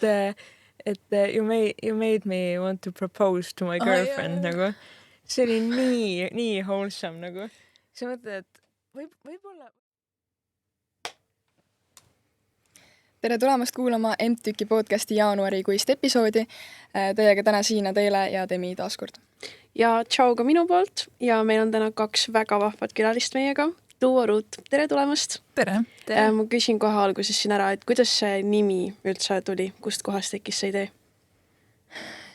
you made me want to propose to my girlfriend nagu. See oli nii wholesome nagu. Sa mõtled, et võib-olla... Tere tulemast kuulama MTÜKi podcasti jaanuarikuist episoodi. Teiega täna Siina, Teele ja Demi taaskord. Ja tšau ka minu poolt ja meil on täna 2 väga vahvat külalist meiega. Duo Ruut, tere tulemast! Tere! Ma küsin kohe alguses siin ära, et kuidas see nimi üldse tuli? Kust kohast tekkis see idee?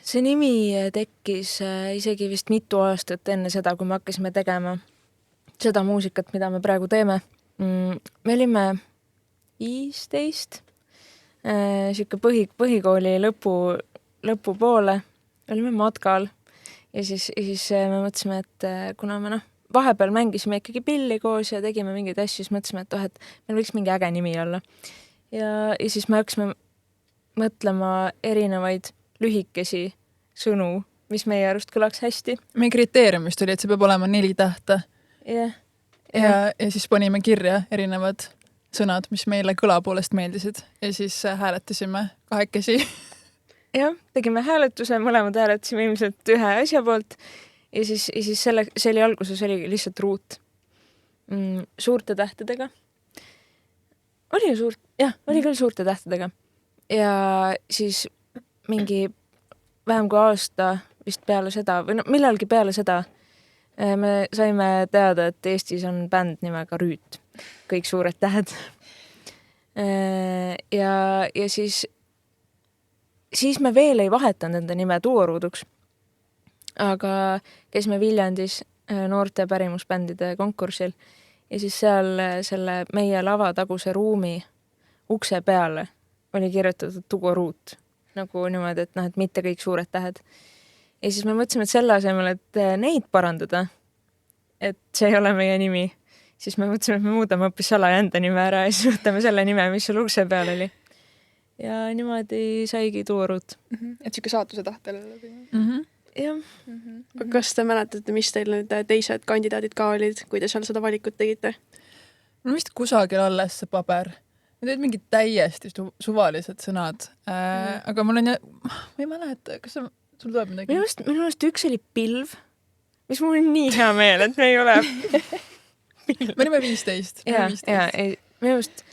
See nimi tekkis isegi vist mitu aastat enne seda, kui me hakkasime tegema seda muusikat, mida me praegu teeme. Me olime 15, siuke põhikooli lõpupoole, olime matkal ja siis me mõtlesime, et kuna me vahepeal mängisime ikkagi pilli koos ja tegime mingeid asju, siis mõtlesime, et meil võiks mingi äge nimi olla. Ja siis me hakkasime mõtlema erinevaid lühikesi sõnu, mis meie arust kõlaks hästi. Meie kriteeriumist oli, et see peab olema 4 tähte. Yeah. Ja siis panime kirja erinevad sõnad, mis meile kõla poolest meeldisid. Ja siis hääletasime 2. Jah, tegime hääletuse, mõlemad hääletasime ilmselt ühe asja poolt. Ja siis see oli alguses oli lihtsalt Ruut. Suurte tähtedega. Oli küll suurte tähtedega. Ja siis mingi vähem kui aasta vist peale seda, või millalgi peale seda me saime teada, et Eestis on bänd nimega Rüüt. Kõik suured tähed. Ja siis me veel ei vahetanud enda nime Duo Ruuduks. Aga käisime Viljandis noorte pärimusbändide konkursil ja siis seal selle meie lavataguse ruumi ukse peale oli kirjutatud Duo Ruut. Nagu niimoodi, et mitte kõik suured tähed. Ja siis me mõtlesime, et selle asemel, et neid parandada, et see ei ole meie nimi, siis me mõtlesime, et me muudame hoopis salaja enda nime ära ja siis võtame selle nime, mis sul ukse peal oli. Ja niimoodi saigi Duo Ruut. Et siuke saatuse tahtel läbi. Jah. Kas te mäletate, mis teil nüüd teised kandidaadid ka olid, kui te seal seda valikut tegite? Mul vist kusagil alles see paber. Need olid mingid täiesti suvalised sõnad. Aga mul on ma ei mäleta, kas sul tuleb midagi? Minu arust üks oli pilv, mis mul on nii hea meel, et me ei ole pilv. Me olime 15. Minu arust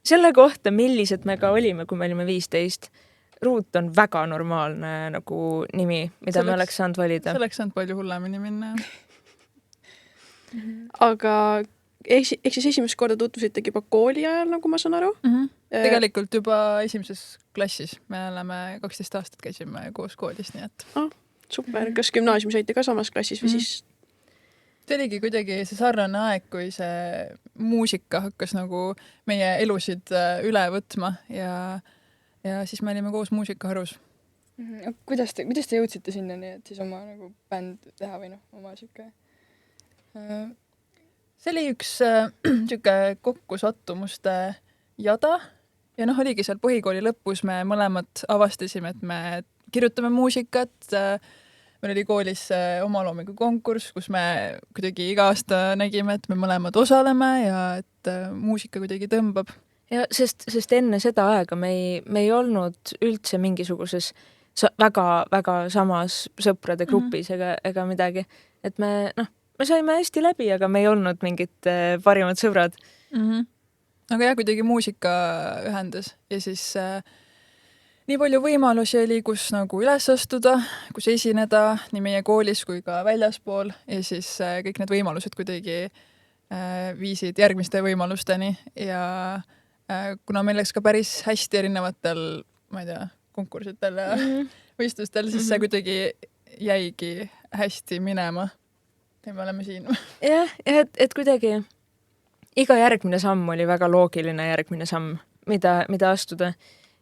selle kohta, millised me ka olime, kui me olime 15, Ruut on väga normaalne nagu nimi, mida me oleks saanud valida. See oleks saanud palju hullemini minna. Aga eks siis esimest korda tutvusitegi juba kooli ajal, nagu ma saan aru? Tegelikult juba 1. klassis. Me oleme 12 aastat käisime koos koolis, nii et... Super. Kas gümnaasiumi saite ka samas klassis või siis? See oligi kuidagi see sarnane aeg, kui see muusika hakkas nagu meie elusid üle võtma ja siis me olime koos muusikaharus. Kuidas te jõudsite sinna nii, et siis oma nagu bänd teha või oma siuke... See oli üks siuke kokkusattumuste jada ja oligi seal põhikooli lõpus me mõlemad avastasime, et me kirjutame muusikat. Meil oli koolis omaloomingu konkurss, kus me kuidagi iga aasta nägime, et me mõlemad osaleme ja et muusika kuidagi tõmbab. Ja sest enne seda aega me ei olnud üldse mingisuguses väga samas sõprade grupis ega midagi. Et me saime hästi läbi, aga me ei olnud mingid parimad sõbrad. Aga jah, kuidagi muusika ühendas ja siis nii palju võimalusi oli, kus nagu üles astuda, kus esineda nii meie koolis kui ka väljaspool ja siis kõik need võimalused kuidagi viisid järgmiste võimalusteni ja kuna meil läks ka päris hästi erinevatel, ma ei tea, konkursitel ja võistlustel, siis see kuidagi jäigi hästi minema. Ja me oleme siin. Jah, et kuidagi iga järgmine samm oli väga loogiline järgmine samm, mida astuda.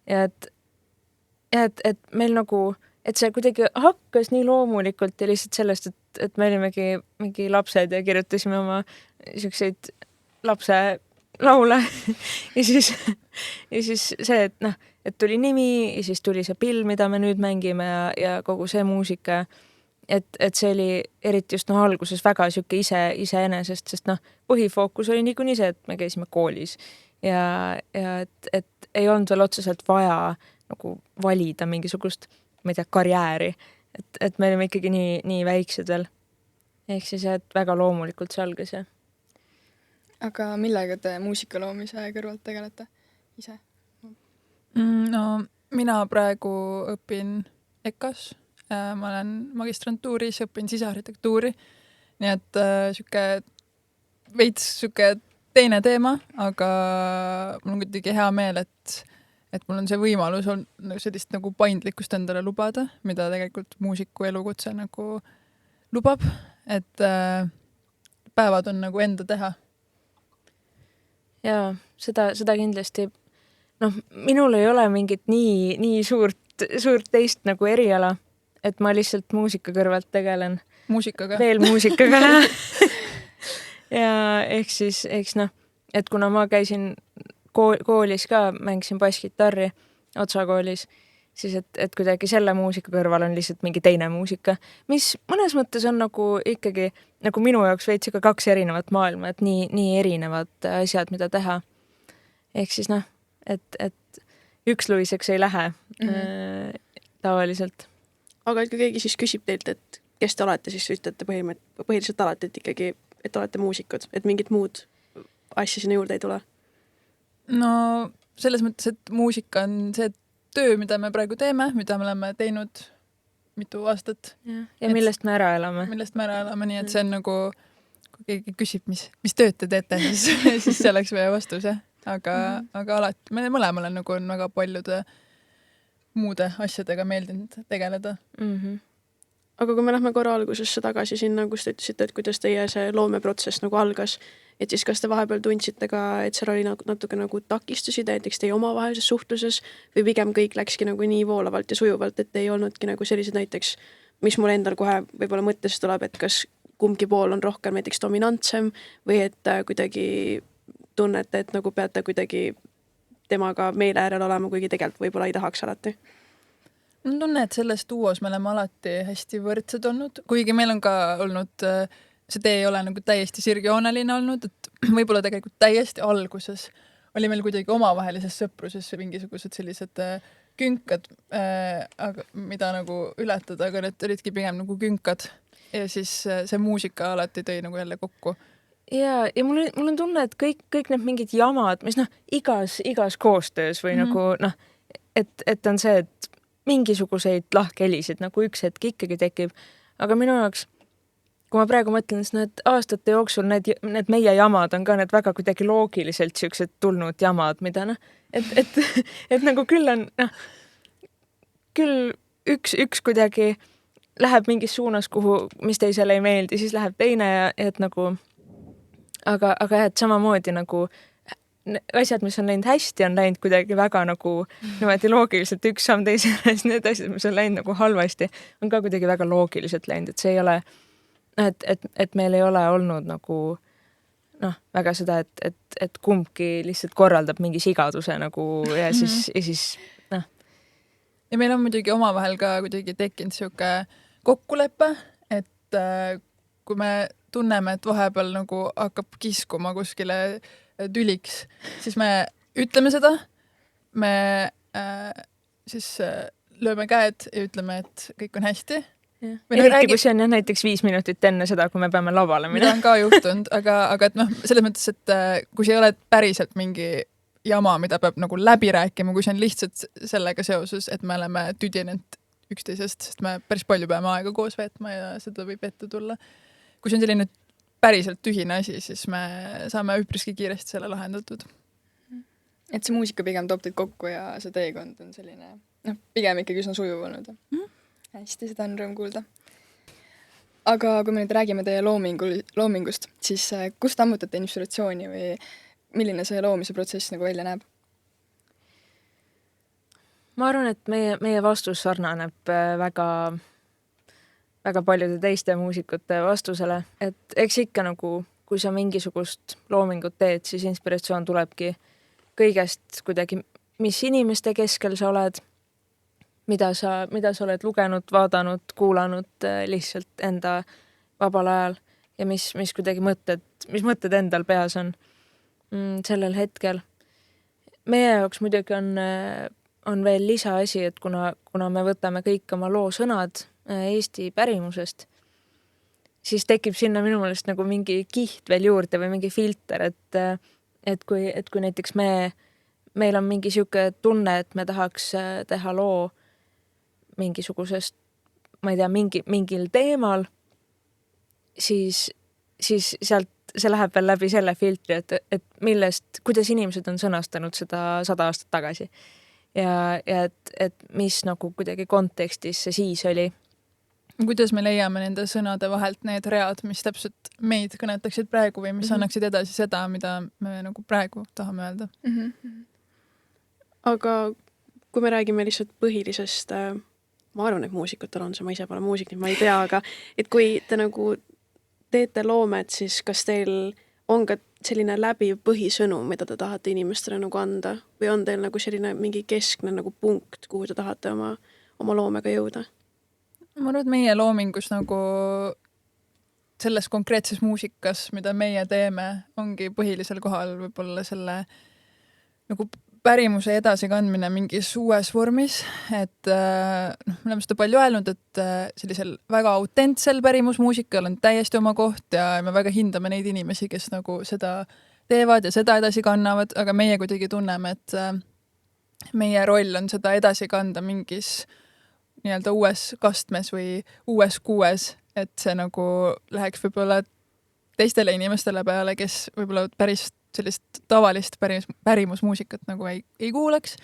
Ja et meil nagu, et see kuidagi hakkas nii loomulikult ja lihtsalt sellest, et me olimegi mingi lapsed ja kirjutasime oma siukseid lapse laule ja siis see, et tuli nimi ja siis tuli see pill, mida me nüüd mängime ja kogu see muusika, et see oli eriti just alguses väga siuke iseenesest, sest põhifookus oli niikuinii see, et me käisime koolis ja et ei olnud veel otseselt vaja nagu valida mingisugust, ma ei tea, karjääri. Et me olime ikkagi nii väiksed veel. Ehk siis, et väga loomulikult see algas ja aga millega te muusika loomise kõrvalt tegelete ise? No mina praegu õpin EKA-s. Ma olen magistrantuuris, õpin sisearhitektuuri. Nii et veits teine teema, aga mul on kuidagi hea meel, et mul on see võimalus sellist nagu paindlikkust endale lubada, mida tegelikult muusiku elukutse nagu lubab, et päevad on nagu enda teha. ja seda kindlasti. Minul ei ole mingit nii suurt teist nagu eriala, et ma lihtsalt muusika kõrvalt tegelen. Muusikaga. Veel muusikaga. ja et kuna ma käisin koolis ka, mängisin basskitarri otsakoolis, siis et kuidagi selle muusika kõrval on lihtsalt mingi teine muusika, mis mõnes mõttes on nagu ikkagi nagu minu jaoks veits ka 2 erinevat maailma, et nii erinevad asjad, mida teha. Ehk siis et üks luiseks ei lähe tavaliselt. Aga et kui keegi siis küsib teilt, et kes te olete, siis ütlete põhiliselt alati, et ikkagi, et olete muusikud, et mingit muud asja sinna juurde ei tule? No selles mõttes, et muusika on see töö, mida me praegu teeme, mida me oleme teinud mitu aastat. Ja millest me ära elame. Nii et see on nagu, kui keegi küsib, mis tööd te teete, siis see oleks meie vastus, jah. Aga alati, me mõlemal on väga paljude muude asjadega meeldinud tegeleda. Aga kui me lähme korra algusesse tagasi sinna, kus te ütlesite, et kuidas teie see loomeprotsess nagu algas, et siis kas te vahepeal tundsite ka, et seal oli natuke nagu takistusi näiteks teie omavahelises suhtluses või pigem kõik läkski nagu nii voolavalt ja sujuvalt, et ei olnudki nagu sellised näiteks, mis mul endal kohe võib-olla mõttes tuleb, et kas kumbki pool on rohkem näiteks dominantsem või et kuidagi tunnete, et nagu peate kuidagi temaga meele äärel olema, kuigi tegelikult võib-olla ei tahaks alati. Mul tunne, et selles duos me oleme alati hästi võrdsed olnud, kuigi meil on ka olnud, see tee ei ole nagu täiesti sirgjooneline olnud, et võib-olla tegelikult täiesti alguses oli meil kuidagi omavahelises sõpruses mingisugused sellised künkad, mida nagu ületada, aga need olidki pigem nagu künkad ja siis see muusika alati tõi nagu jälle kokku. Ja mul on tunne, et kõik need mingid jamad, mis igas koostöös või nagu et on see, et mingisuguseid lahkhelisid nagu üks hetk ikkagi tekib. Aga minu jaoks, kui ma praegu mõtlen, siis need aastate jooksul need meie jamad on ka need väga kuidagi loogiliselt siuksed tulnud jamad, mida et nagu küll on, küll üks kuidagi läheb mingis suunas, mis teisele ei meeldi, siis läheb teine ja et nagu aga et samamoodi nagu asjad, mis on läinud hästi, on läinud kuidagi väga nagu niimoodi loogiliselt üks samm teisele, siis need asjad, mis on läinud nagu halvasti, on ka kuidagi väga loogiliselt läinud, et see ei ole, et meil ei ole olnud nagu väga seda, et kumbki lihtsalt korraldab mingi sigaduse nagu ja siis Ja meil on muidugi omavahel ka kuidagi tekkinud siuke kokkulepe, et kui me tunneme, et vahepeal nagu hakkab kiskuma kuskile tüliks, siis me ütleme seda, me siis lööme käed ja ütleme, et kõik on hästi. Eriti kui see on näiteks 5 minutit enne seda, kui me peame lavale minna. Mida on ka juhtunud, aga et selles mõttes, et kui see ei ole päriselt mingi jama, mida peab nagu läbi rääkima, kui see on lihtsalt sellega seoses, et me oleme tüdinenud üksteisest, sest me päris palju peame aega koos veetma ja seda võib ette tulla. Kui see on selline päriselt tühine asi, siis me saame üpriski kiiresti selle lahendatud. Et see muusika pigem toob teid kokku ja see teekond on selline, pigem ikkagi üsna sujuv olnud. Hästi, seda on rõõm kuulda. Aga kui me nüüd räägime teie loomingust, siis kust ammutate inspiratsiooni või milline see loomise protsess nagu välja näeb? Ma arvan, et meie vastus sarnaneb väga paljude teiste muusikute vastusele, et eks ikka nagu, kui sa mingisugust loomingut teed, siis inspiratsioon tulebki kõigest kuidagi, mis inimeste keskel sa oled, mida sa oled lugenud, vaadanud, kuulanud lihtsalt enda vabal ajal ja mis kuidagi mõtted endal peas on sellel hetkel. Meie jaoks muidugi on veel lisaasi, et kuna me võtame kõik oma loo sõnad Eesti pärimusest, siis tekib sinna minu meelest nagu mingi kiht veel juurde või mingi filter, et kui näiteks meil on mingi sihuke tunne, et me tahaks teha loo mingisugusest, ma ei tea, mingil teemal, siis sealt see läheb veel läbi selle filtri, et kuidas inimesed on sõnastanud seda 100 aastat tagasi. Ja et mis nagu kuidagi kontekstis see siis oli. Kuidas me leiame nende sõnade vahelt need read, mis täpselt meid kõnetaksid praegu või mis annaksid edasi seda, mida me nagu praegu tahame öelda. Aga kui me räägime lihtsalt põhilisest, ma arvan, et muusikutel on see, ma ise pole muusik, nii ma ei tea, aga et kui te nagu teete loomet, siis kas teil on ka selline läbiv põhisõnum, mida te tahate inimestele nagu anda või on teil nagu selline mingi keskne nagu punkt, kuhu te tahate oma loomega jõuda? Ma arvan, et meie loomingus nagu selles konkreetses muusikas, mida meie teeme, ongi põhilisel kohal võib-olla selle nagu pärimuse edasikandmine mingis uues vormis, et me oleme seda palju öelnud, et sellisel väga autentsel pärimusmuusikal on täiesti oma koht ja me väga hindame neid inimesi, kes nagu seda teevad ja seda edasi kannavad, aga meie kuidagi tunneme, et meie roll on seda edasi kanda mingis nii-öelda uues kastmes või uues kuues, et see nagu läheks võib-olla teistele inimestele peale, kes võib-olla päris sellist tavalist pärimusmuusikat nagu ei kuuleks.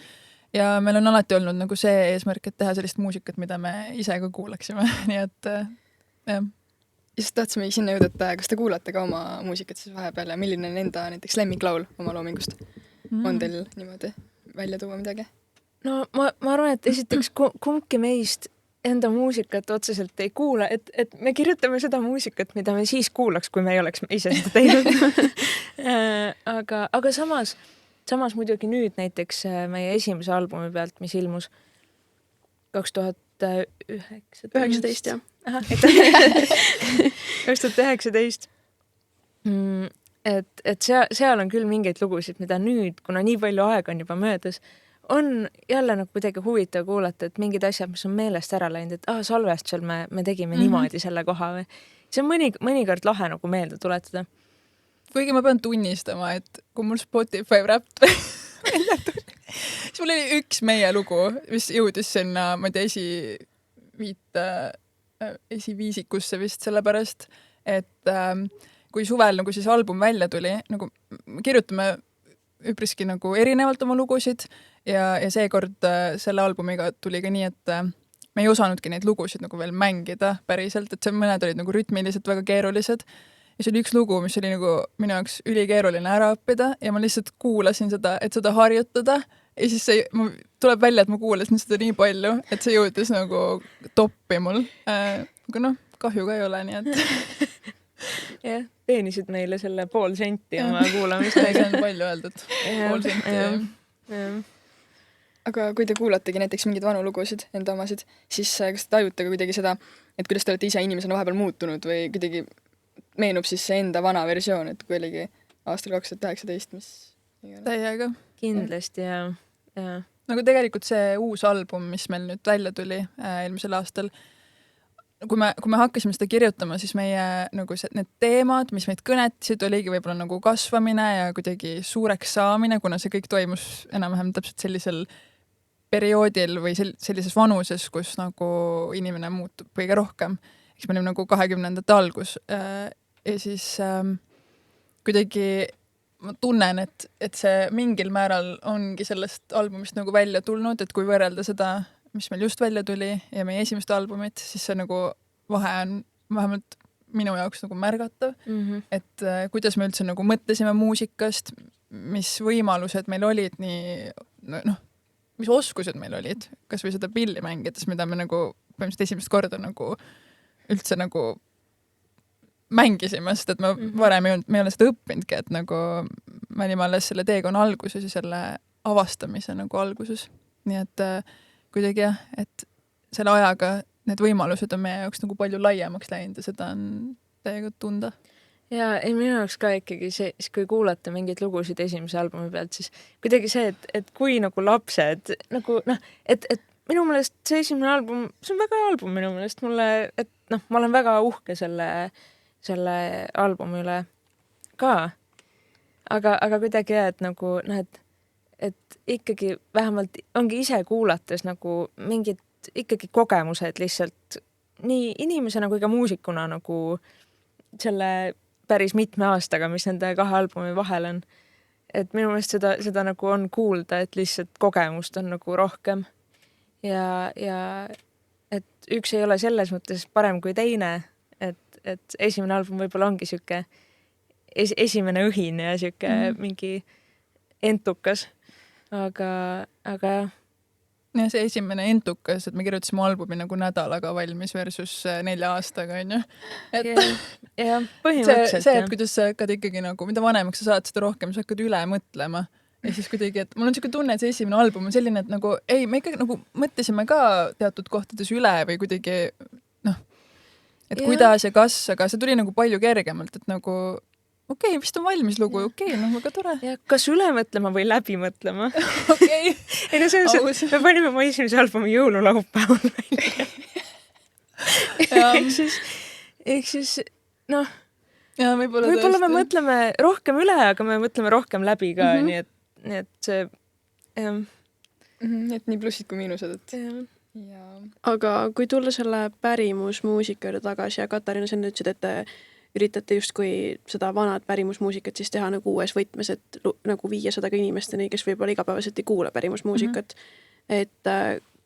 Ja meil on alati olnud nagu see eesmärk, et teha sellist muusikat, mida me ise ka kuulaksime. Nii et, jah. Just tahtsime sinna jõuda, et kas te kuulate ka oma muusikat siis vahepeal ja milline on enda näiteks lemmiklaul oma loomingust? On teil niimoodi välja tuua midagi? No ma arvan, et esiteks kumbki meist enda muusikat otseselt ei kuula, et me kirjutame seda muusikat, mida me siis kuulaks, kui me ei oleks ise seda teinud. aga samas muidugi nüüd näiteks meie esimese albumi pealt, mis ilmus 2019. 19, jah. 2019. Et seal on küll mingeid lugusid, mida nüüd, kuna nii palju aega on juba möödas, on jälle nagu kuidagi huvitav kuulata, et mingid asjad, mis on meelest ära läinud, et salvestusel me tegime niimoodi selle koha või. See on mõnikord lahe nagu meelde tuletada. Kuigi ma pean tunnistama, et kui mul Spotify Wrapped välja tuli, siis mul oli üks meie lugu, mis jõudis sinna, ma ei tea, esiviisikusse vist sellepärast, et kui suvel nagu siis album välja tuli, nagu kirjutame üpriski nagu erinevalt oma lugusid ja seekord selle albumiga tuli ka nii, et me ei osanudki neid lugusid nagu veel mängida päriselt, et mõned olid nagu rütmiliselt väga keerulised ja see oli üks lugu, mis oli nagu minu jaoks ülikeeruline ära õppida ja ma lihtsalt kuulasin seda, et seda harjutada ja siis tuleb välja, et ma kuulasin seda nii palju, et see jõudis nagu toppi mul. Aga kahju ka ei ole, nii et jah, teenisid meile selle pool senti oma kuulamistega. See on palju öeldud. Pool senti. Aga kui te kuulategi näiteks mingeid vanu lugusid, enda omasid, siis kas te tajute ka kuidagi seda, et kuidas te olete ise inimesena vahepeal muutunud või kuidagi meenub siis see enda vana versioon, et kui oligi aastal 2019, mis... Täiega. Kindlasti, ja. Nagu tegelikult see uus album, mis meil nüüd välja tuli eelmisel aastal, kui me hakkasime seda kirjutama, siis meie nagu need teemad, mis meid kõnetasid, oligi võib-olla nagu kasvamine ja kuidagi suureks saamine, kuna see kõik toimus enam-vähem täpselt sellisel perioodil või sellises vanuses, kus nagu inimene muutub kõige rohkem. Eks me olime nagu 20. algus ja siis kuidagi ma tunnen, et see mingil määral ongi sellest albumist nagu välja tulnud, et kui võrrelda seda, mis meil just välja tuli ja meie esimest albumit, siis see nagu vahe on vähemalt minu jaoks nagu märgatav, et kuidas me üldse nagu mõtlesime muusikast, mis võimalused meil olid, mis oskused meil olid, kas või seda pilli mängides, mida me nagu põhimõtteliselt esimest korda nagu üldse nagu mängisime, sest et me varem me ei ole seda õppinudki, et nagu me olime alles selle teekonna alguses ja selle avastamise nagu alguses. Nii et kuidagi jah, et selle ajaga need võimalused on meie jaoks nagu palju laiemaks läinud ja seda on täiega tunda. ja ei, minu jaoks ka ikkagi see, kui kuulata mingeid lugusid esimese albumi pealt, siis kuidagi see, et kui nagu lapsed nagu et minu meelest see esimene album, see on väga hea album minu meelest mulle, et ma olen väga uhke selle albumi üle ka. Aga kuidagi et nagu et ikkagi vähemalt ongi ise kuulates nagu mingid ikkagi kogemused lihtsalt nii inimesena kui ka muusikuna nagu selle päris mitme aastaga, mis nende 2 albumi vahel on. Et minu meelest seda nagu on kuulda, et lihtsalt kogemust on nagu rohkem. Ja et üks ei ole selles mõttes parem kui teine, et esimene album võib-olla ongi siuke esimene õhin ja siuke mingi entukas. Aga jah. Ja see esimene entukas, et me kirjutasime albumi nagu nädalaga valmis versus 4 aastaga, on ju. Ja põhimõtteliselt. See, et kuidas sa hakkad ikkagi nagu, mida vanemaks sa saad, seda rohkem sa hakkad üle mõtlema. Ja siis kuidagi, et mul on siuke tunne, et see esimene album on selline, et nagu, ei, me ikkagi nagu mõtlesime ka teatud kohtades üle või kuidagi, et kuidas ja kas, aga see tuli nagu palju kergemalt, et nagu okei, vist on valmis lugu, okei, väga tore. Ja kas üle mõtlema või läbi mõtlema? Okei. Ei no see on see, me panime oma esimese albumi jõululaupäeval välja. Ehk siis, ja võib-olla me mõtleme rohkem üle, aga me mõtleme rohkem läbi ka, nii et see, et nii plussid kui miinused, et ja. Aga kui tulla selle pärimusmuusika juurde tagasi ja Katariina, sa ütlesid, et te üritate justkui seda vanad pärimusmuusikat siis teha nagu uues võtmes, et nagu 500 inimesteni, kes võib-olla igapäevaselt ei kuula pärimusmuusikat. Et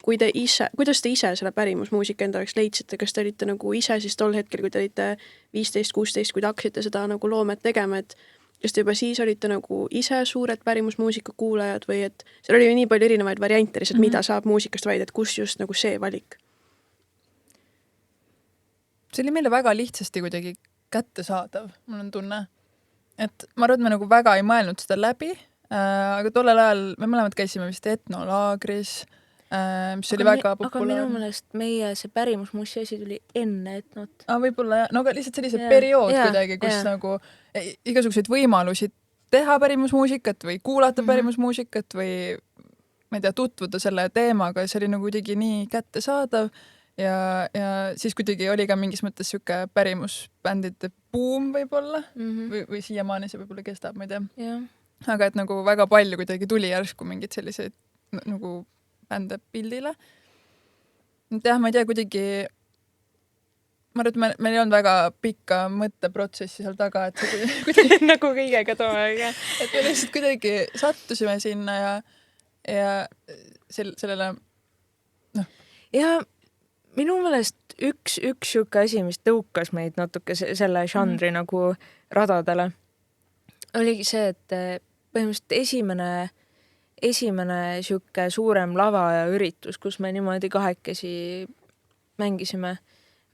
kuidas te ise selle pärimusmuusika enda jaoks leidsite? Kas te olite nagu ise siis tol hetkel, kui te olite 15-16, kui te hakkasite seda nagu loomet tegema, et kas te juba siis olite nagu ise suured pärimusmuusika kuulajad või et seal oli ju nii palju erinevaid variante lihtsalt, mida saab muusikast valida, et kus just nagu see valik? See oli meile väga lihtsasti kuidagi kättesaadav, mul on tunne. Et ma arvan, et me nagu väga ei mõelnud seda läbi, aga tollel ajal me mõlemad käisime vist etnolaagris, mis oli väga populaarne. Aga minu meelest meie see pärimusmussi asi tuli enne etnot. Võib-olla jah, no aga lihtsalt sellise periood kuidagi, kus nagu igasuguseid võimalusi teha pärimusmuusikat või kuulata pärimusmuusikat või ma ei tea, tutvuda selle teemaga, see oli nagu kuidagi nii kättesaadav. Ja siis kuidagi oli ka mingis mõttes siuke pärimusbändide buum võib-olla või siiamaani see võib-olla kestab, ma ei tea. Yeah. Aga et nagu väga palju kuidagi tuli järsku mingid selliseid nagu bände pildile. Jah, ma ei tea, kuidagi ma arvan, et meil ei olnud väga pikka mõtteprotsessi seal taga, et see kuidagi nagu kõigega too aeg. Et me lihtsalt kuidagi sattusime sinna ja sellele Ja minu meelest üks siuke asi, mis tõukas meid natuke selle žanri nagu radadele, oligi see, et põhimõtteliselt esimene siuke suurem lava ja üritus, kus me niimoodi kahekesi mängisime,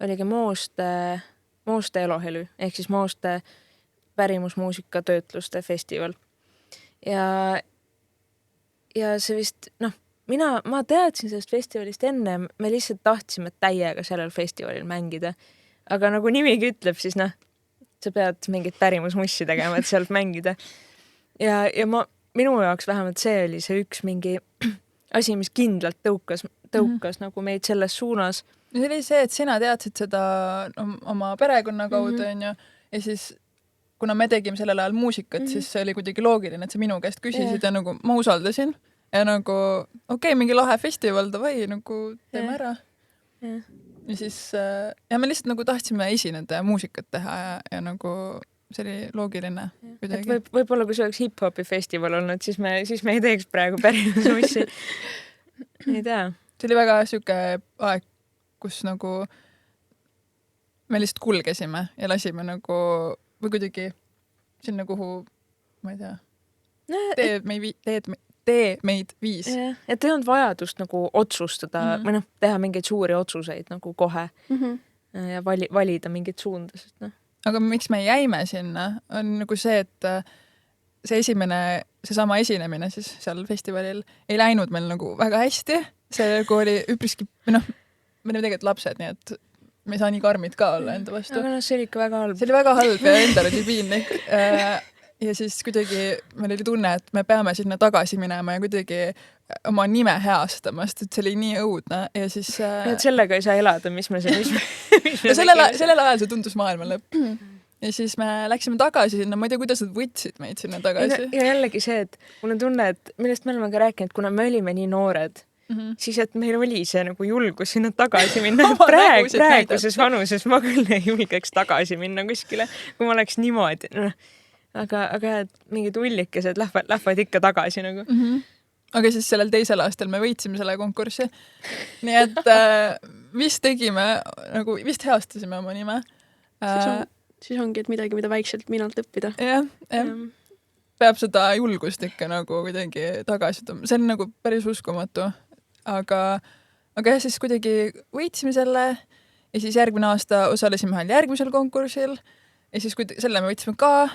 oligi Mooste Elohelü, ehk siis Mooste pärimusmuusika töötluste festival. Ja see vist, ma teadsin sellest festivalist enne, me lihtsalt tahtsime täiega sellel festivalil mängida. Aga nagu nimigi ütleb, siis sa pead mingit pärimusmussi tegema, et sealt mängida. Ja minu jaoks vähemalt see oli see üks mingi asi, mis kindlalt tõukas nagu meid selles suunas. See oli see, et sina teadsid seda oma perekonna kaudu, ja siis kuna me tegime sellel ajal muusikat, siis see oli kuidagi loogiline, et sa minu käest küsisid ja nagu ma usaldasin. Ja nagu, okei, mingi lahe festival, davai, nagu teeme ära. Ja siis, me lihtsalt nagu tahtsime esineda ja muusikat teha ja nagu see oli loogiline. Võib-olla kui see oleks hip-hopi festival olnud, siis me ei teeks praegu pärimusmussi. Ei tea. See oli väga siuke aeg, kus nagu me lihtsalt kulgesime ja lasime nagu või kuidagi sinna, kuhu, ma ei tea, tee meid viis. Et ei olnud vajadust nagu otsustada või teha mingeid suuri otsuseid nagu kohe ja valida mingid suundased. Aga miks me jäime sinna, on nagu see, et seesama esinemine siis seal festivalil ei läinud meil nagu väga hästi. See nagu oli üpriski, me olime tegelikult lapsed, nii et me ei saa nii karmid ka olla enda vastu. aga noh, see oli ikka väga halb. See oli väga halb ja endal oli piinlik. Ja siis kuidagi meil oli tunne, et me peame sinna tagasi minema ja kuidagi oma nime heastama, sest et see oli nii õudne ja siis... Et sellega ei saa elada, mis me seal... Ja sellel ajal see tundus maailma lõpp. Ja siis me läksime tagasi sinna, ma ei tea, kuidas nad võtsid meid sinna tagasi. Ja jällegi see, et mul on tunne, et millest me oleme ka rääkinud, kuna me olime nii noored, siis et meil oli see nagu julgus sinna tagasi minna. Praeguses vanuses ma küll ei julgeks tagasi minna kuskile, kui ma oleks niimoodi. Aga et mingid ullikesed lähevad ikka tagasi nagu. Aga siis sellel teisel aastal me võitsime selle konkurssi. Nii et vist heastasime oma nime. Siis ongi, et midagi, mida väikselt minalt õppida. Jah. Peab seda julgust ikka nagu kuidagi tagasi tõmbama. See on nagu päris uskumatu. Aga jah, siis kuidagi võitsime selle ja siis järgmine aasta osalesime ühel järgmisel konkursil ja siis selle me võitsime ka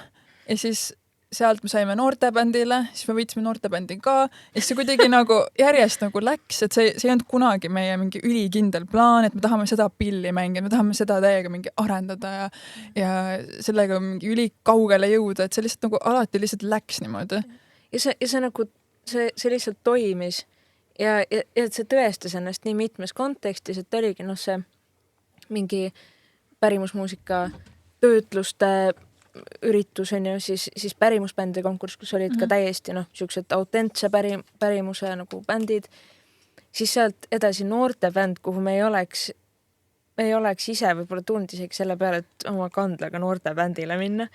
ja siis sealt me saime noortebändile, siis me võitsime noortebändi ka ja siis see kuidagi nagu järjest nagu läks, et see ei olnud kunagi meie mingi ülikindel plaan, et me tahame seda pilli mängida, me tahame seda täiega mingi arendada ja sellega mingi ülikaugele jõuda, et see lihtsalt nagu alati lihtsalt läks niimoodi. Ja see nagu, see lihtsalt toimis ja et see tõestas ennast nii mitmes kontekstis, et oligi see mingi pärimusmuusika töötluste üritus on ju, siis pärimusbändide konkurss, kus olid ka täiesti siuksed autentse pärimuse nagu bändid, siis sealt edasi noortebänd, kuhu me ei oleks ise võib-olla tulnud isegi selle peale, et oma kandlaga noortebändile minna.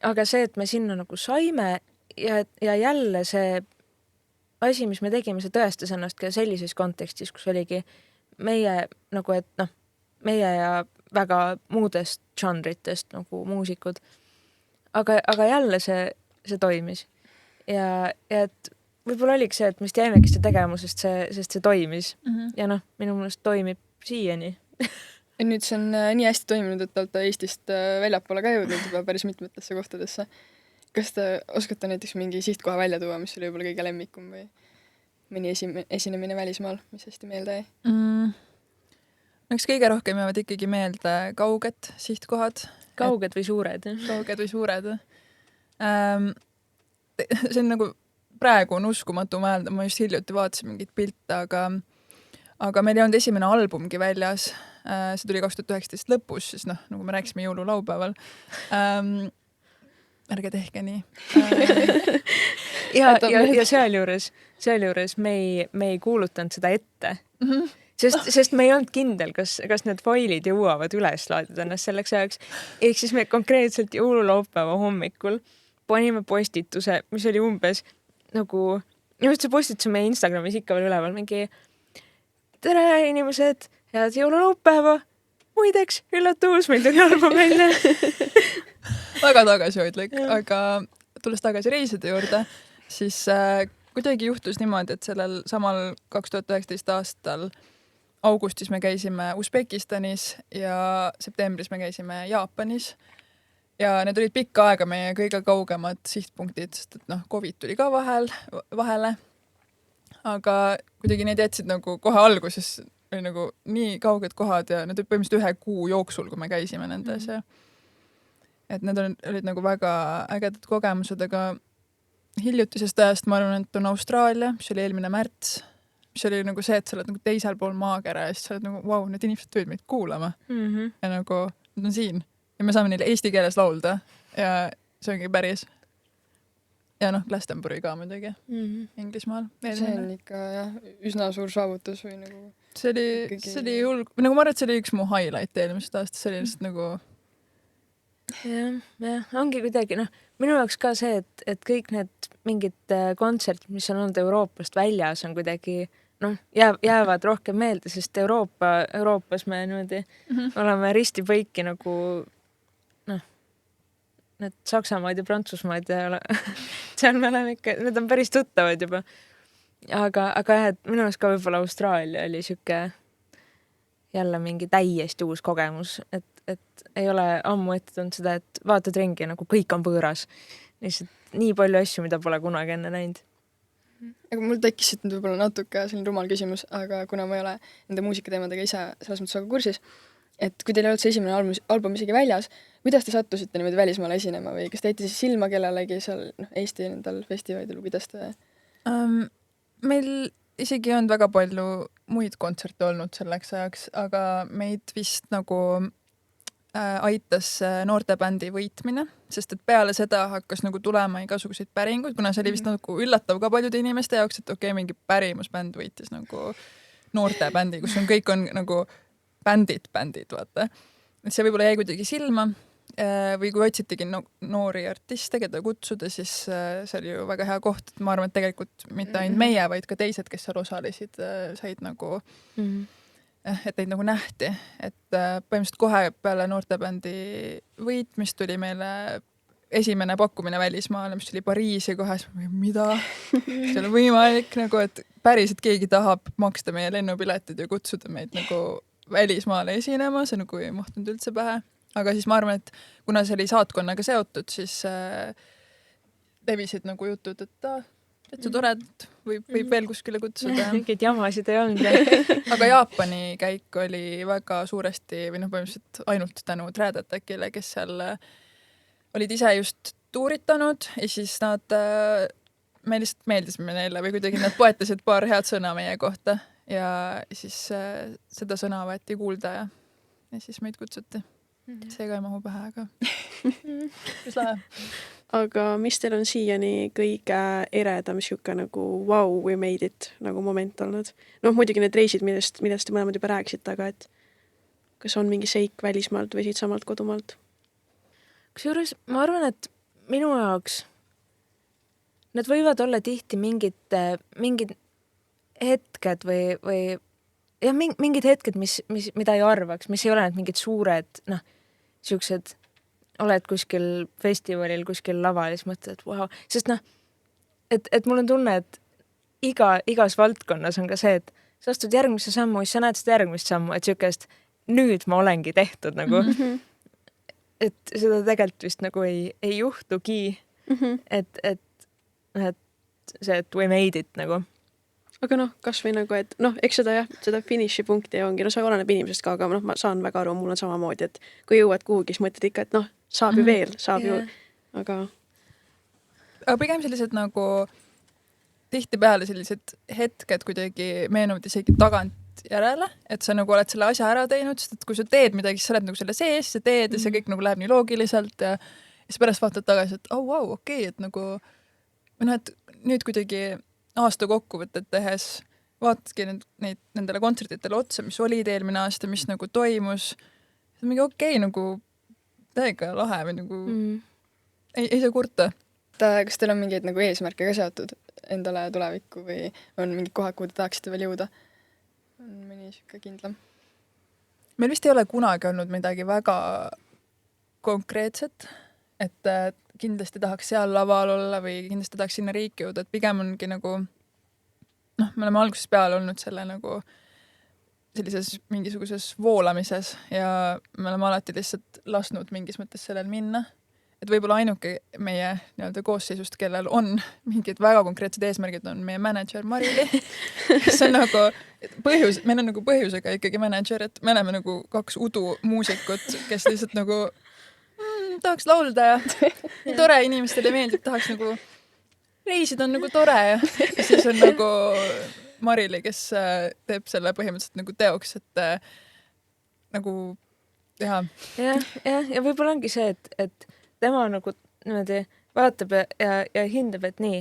Aga see, et me sinna nagu saime ja jälle see asi, mis me tegime, see tõestas ennast ka sellises kontekstis, kus oligi meie nagu, et meie ja väga muudest žanritest nagu muusikud. Aga jälle see toimis. Ja et võib-olla oligi see, et me jäimegi seda tegemusest, sest see toimis. Ja minu meelest toimib siiani. Ja nüüd see on nii hästi toiminud, et olete Eestist väljapoole ka jõudnud juba päris mitmetesse kohtadesse. Kas te oskate näiteks mingi sihtkoha välja tuua, mis oli võib-olla kõige lemmikum või mõni esinemine välismaal, mis hästi meelde jäi? Eks kõige rohkem jäävad ikkagi meelde kauged sihtkohad. Kauged või suured? Kauged või suured. See on nagu praegu on uskumatu mõelda, ma just hiljuti vaatasin mingit pilte, aga meil ei olnud esimene albumgi väljas. See tuli 2019 lõpus, siis nagu me rääkisime jõululaupäeval. Ärge tehke nii. ja sealjuures me ei kuulutanud seda ette. Sest me ei olnud kindel, kas need failid jõuavad üles laadida ennast selleks ajaks. Ehk siis me konkreetselt jõululaupäeva hommikul panime postituse, mis oli umbes nagu, just see postitus on meie Instagramis ikka veel üleval, mingi tere inimesed, head jõululaupäeva, muideks, üllatus, meil tuli album välja. Väga tagasihoidlik, aga tulles tagasi reiside juurde, siis kuidagi juhtus niimoodi, et sellel samal 2019 aastal augustis me käisime Usbekistanis ja septembris me käisime Jaapanis ja need olid pikka aega meie kõige kaugemad sihtpunktid, sest et COVID tuli ka vahele, aga kuidagi need jätsid nagu kohe alguses oli nagu nii kauged kohad ja need olid põhimõtteliselt 1 kuu jooksul, kui me käisime nendes ja et need olid nagu väga ägedad kogemused, aga hiljutisest ajast ma arvan, et on Austraalia, mis oli eelmine märts, mis oli nagu see, et sa oled nagu teisel pool maakera ja siis sa oled nagu, vau, need inimesed tulid meid kuulama ja nagu nad on siin ja me saame neile eesti keeles laulda ja see ongi päris. Ja Glastonbury ka muidugi Inglismaal. See on ikka üsna suur saavutus või nagu... See oli hulg, nagu ma arvan, et see oli üks mu highlight eelmisest aastast, see oli lihtsalt nagu... jah, ongi kuidagi, minu jaoks ka see, et kõik need mingid kontserdid, mis on olnud Euroopast väljas, on kuidagi, jäävad rohkem meelde, sest Euroopas me niimoodi oleme ristipõiki nagu, need Saksamaad ja Prantsusmaad ja seal me oleme ikka, need on päris tuttavad juba. Aga jah, et minu jaoks ka võib-olla Austraalia oli siuke jälle mingi täiesti uus kogemus, et ei ole ammu ette tulnud seda, et vaatad ringi nagu kõik on võõras. Lihtsalt nii palju asju, mida pole kunagi enne näinud. Aga mul tekkis siit nüüd võib-olla natuke selline rumal küsimus, aga kuna ma ei ole nende muusikateemadega ise selles mõttes väga kursis, et kui teil ei olnud see esimene album isegi väljas, kuidas te sattusite niimoodi välismaale esinema või kas te jäite siis silma kellelegi seal Eesti nendel festivalidel, kuidas te? Meil isegi ei olnud väga palju muid kontserte olnud selleks ajaks, aga meid vist nagu aitas noortebändi võitmine, sest et peale seda hakkas nagu tulema igasuguseid päringuid, kuna see oli vist nagu üllatav ka paljude inimeste jaoks, et okei, mingi pärimusbänd võitis nagu noortebändi, kus kõik on nagu bändid, vaata. Et see võib-olla jäi kuidagi silma või kui otsitigi noori artiste, keda kutsuda, siis see oli ju väga hea koht, et ma arvan, et tegelikult mitte ainult meie, vaid ka teised, kes seal osalesid, said nagu et neid nagu nähti, et põhimõtteliselt kohe peale noortebändi võitmist tuli meile esimene pakkumine välismaale, mis tuli Pariisi kohe, mida? See on võimalik nagu, et päriselt keegi tahab maksta meie lennupiletid ja kutsuda meid nagu välismaale esinema, see nagu ei mahtunud üldse pähe. Aga siis ma arvan, et kuna see oli saatkonnaga seotud, siis levisid nagu jutud, et see tore, et võib veel kuskile kutsuda. Mingeid jamasid ei olnud. Aga Jaapani käik oli väga suuresti või põhimõtteliselt ainult tänu Thread Attackile, kes seal olid ise just tuuritanud ja siis nad, me lihtsalt meeldisime neile või kuidagi nad poetasid paar head sõna meie kohta ja siis seda sõna võeti kuulda ja siis meid kutsuti. See ka ei mahu pähe, aga mis lahe. Aga mis teil on siiani kõige eredam siuke nagu wow, we made it nagu moment olnud? Muidugi need reisid, millest te mõlemad juba rääkisite, aga et kas on mingi seik välismaalt või siitsamalt kodumaalt? Kusjuures ma arvan, et minu jaoks need võivad olla tihti mingid hetked või ja mingid hetked, mida ei arvaks, mis ei ole need mingid suured, siuksed, oled kuskil festivalil, kuskil laval ja siis mõtled, et wow. Sest et mul on tunne, et igas valdkonnas on ka see, et sa astud järgmisse sammu, siis sa näed seda järgmist sammu, et siukest nüüd ma olengi tehtud nagu. Et seda tegelikult vist nagu ei juhtugi. Et see, et we made it nagu. Aga kas või nagu, et eks seda finiši punkti ongi, see oleneb inimesest ka, aga ma saan väga aru, mul on samamoodi, et kui jõuad kuhugi, siis mõtled ikka, et saab ju veel, saab ju, aga pigem sellised nagu tihtipeale sellised hetked kuidagi meenuvad isegi tagantjärele, et sa nagu oled selle asja ära teinud, sest et kui sa teed midagi, siis sa oled nagu selle sees, sa teed ja see kõik nagu läheb nii loogiliselt ja siis pärast vaatad tagasi, et okei, et nagu et nüüd kuidagi aasta kokkuvõtted tehes vaatadki nendele kontsertidele otsa, mis olid eelmine aasta, mis nagu toimus. See on mingi okei, nagu täiega lahe või nagu ei saa kurta. Kas teil on mingeid nagu eesmärke ka seotud endale tulevikku või on mingid kohad, kuhu te tahaksite veel jõuda? On mõni siuke kindlam? Meil vist ei ole kunagi olnud midagi väga konkreetset, et kindlasti tahaks seal laval olla või kindlasti tahaks sinna riiki jõuda, et pigem ongi nagu me oleme algusest peale olnud selle nagu sellises mingisuguses voolamises ja me oleme alati lihtsalt lasknud mingis mõttes sellel minna. Et võib-olla ainuke meie nii-öelda koosseisust, kellel on mingid väga konkreetsed eesmärgid, on meie manager Marili, kes on nagu meil on nagu põhjusega ikkagi manager, et me oleme nagu 2 udumuusikut, kes lihtsalt nagu tahaks laulda ja tore, inimestele meeldib, tahaks nagu reisida on nagu tore ja siis on nagu Marili, kes teeb selle põhimõtteliselt nagu teoks, et nagu teha. Ja võib-olla ongi see, et tema nagu niimoodi vaatab ja hindab, et nii,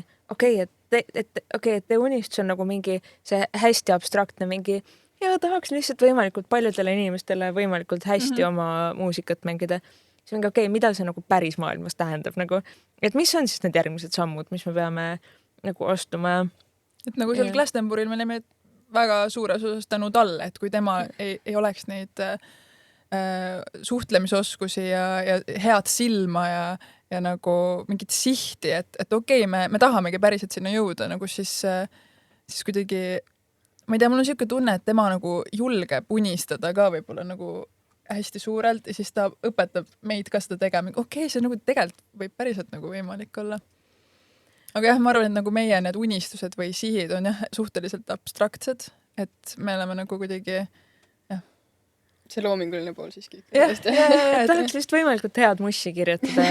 et te unistus on nagu mingi see hästi abstraktne mingi ja tahaks lihtsalt võimalikult paljudele inimestele võimalikult hästi oma muusikat mängida. See on ka mida see nagu päris maailmas tähendab nagu, et mis on siis need järgmised sammud, mis me peame nagu astuma. Et nagu seal Glastonburil me olime väga suures osas tänu talle, et kui tema ei oleks neid suhtlemisoskusi ja head silma ja nagu mingit sihti, et okei, me tahamegi päriselt sinna jõuda, nagu siis kuidagi, ma ei tea, mul on siuke tunne, et tema nagu julgeb unistada ka võib-olla nagu hästi suurelt ja siis ta õpetab meid ka seda tegema. Okei, see nagu tegelikult võib päriselt nagu võimalik olla. Aga jah, ma arvan, et nagu meie need unistused või sihid on jah suhteliselt abstraktsed, et me oleme nagu kuidagi see loominguline pool siiski. tahaks lihtsalt võimalikult head mussi kirjutada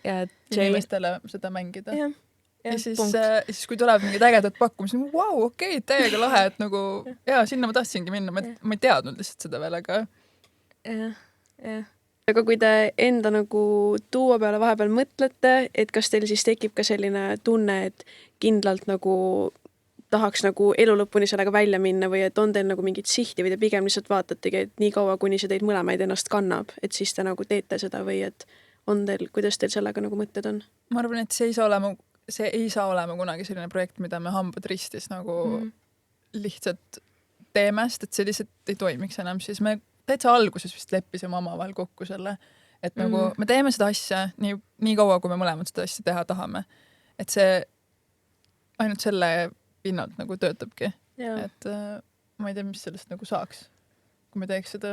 ja inimestele seda mängida. Ja siis kui tuleb mingid ägedad pakkumised, vau, okei, täiega lahe, et nagu sinna ma tahtsingi minna, ma ei teadnud lihtsalt seda veel, aga aga kui te enda nagu tuua peale vahepeal mõtlete, et kas teil siis tekib ka selline tunne, et kindlalt nagu tahaks nagu elu lõpuni sellega välja minna või et on teil nagu mingit sihti või te pigem lihtsalt vaatategi, et nii kaua, kuni see teid mõlemaid ennast kannab, et siis te nagu teete seda või et on teil, kuidas teil sellega nagu mõtted on? Ma arvan, et see ei saa olema kunagi selline projekt, mida me hambad ristis nagu lihtsalt teeme, sest et see lihtsalt ei toimiks enam, siis me täitsa alguses vist leppisime omavahel kokku selle, et nagu me teeme seda asja nii kaua, kui me mõlemad seda asja teha tahame. Et see ainult selle pinnalt nagu töötabki. Et ma ei tea, mis sellest nagu saaks, kui me teeks seda,